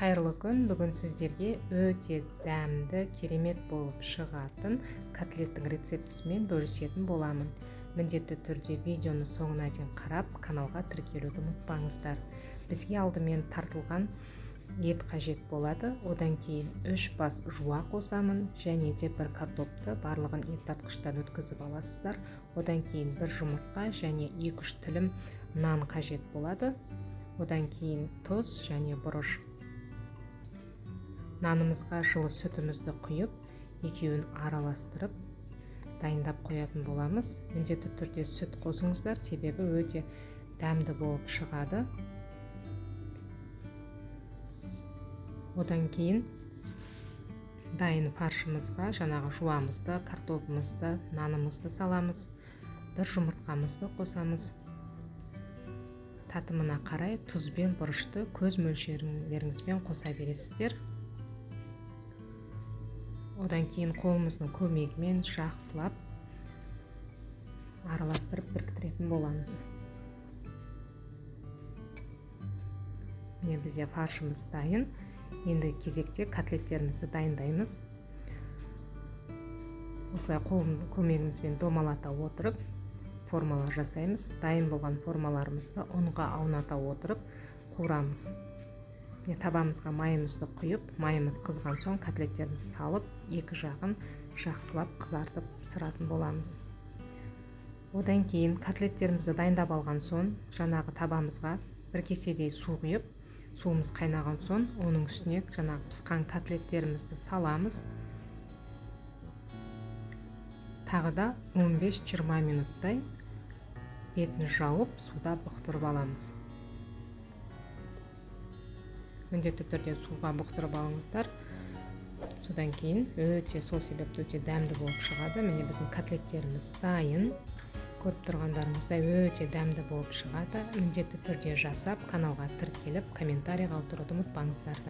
Қайырлы күн, бүгін сіздерге өте дәмді, керемет болып шығатын котлеттің рецептісімен бөлісетін боламын. Міндетті түрде видеоны соңына дейін қарап, каналға тіркелуді ұмытпаңыздар. Бізге алдымен тартылған ет қажет болады. Одан кейін 3 бас жуа қосамын, және де бір картопты барлығын ет тартқыштан өткізіп аласыздар. Одан кейін бір жұмыртқа және 2-3 тілім нан қажет болады. Одан кейін тұз және бұрыш. Нанымызға жылы сүтімізді құйып, екеуін араластырып дайындап қоятын боламыз. Міндетті түрде сүт қосыңыздар, себебі өте дәмді болып шығады. Одан кейін дайын фаршымызға жаңағы жуамызды, картопымызды, нанымызды саламыз. Бір жұмыртқамызды қосамыз. Татымына қарай тұз бен бұрышты көз мөлшерлеріңізбен қоса бересіздер. Одан кейін қолымыздың көмегімен жақсылап араластырып біріктіретін боламыз. Бізде фаршымыз дайын. Енді кезекте котлеттерімізді дайындаймыз. Осылай қолымыздың көмегімізбен домалата отырып формалар жасаймыз. Дайын болған формаларымызды ұнға ауната отырып қуырамыз. Табамызға майымызды құйып, майымыз қызған соң котлеттерімізді салып, екі жағын жақсылап қызартып пісіретін боламыз. Одан кейін котлеттерімізді дайындап алған соң, жаңағы табамызға бір кеседей су құйып, суымыз қайнаған соң, оның үстіне жаңағы пісқан котлеттерімізді саламыз. Тағы да 15-20 минуттай бетін жауып, суда бұқтырып аламыз. Міндетті түрде суға бұқтырып алыңыздар. Содан кейін сол себепті өте дәмді болып шығады. Міне біздің котлеттеріміз дайын. Көріп тұрғандарыңыздай өте дәмді болып шығады. Міндетті түрде жасап, каналға тіркеліп, комментарий қалдыруды ұмытпаңыздар.